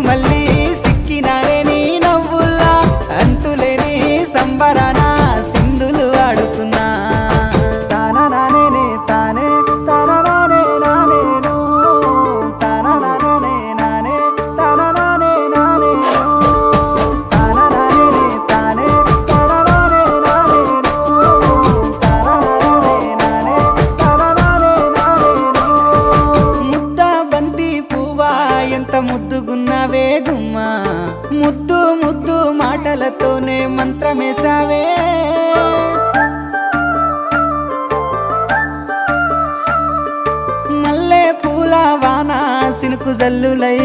మళ్ళీ సిక్కినారే నీ నవ్వుల్లా అంతులేని సంబరాన సింధులు ఆడుతున్నా తాననానే తానే తాననానే నానేను తాననానే నానే తాననానే నానేను తాననానే తానే తాననానే నానేను తాననానే నానే తాననానే నానేను ముద్ద బంతి పువ్వా ఎంత ముద్దుగున్నావే గుమ్మా ముద్దు ముద్దు మాటలతోనే మంత్రమేసావే మల్లె పూల వాన సినుకు జల్లులై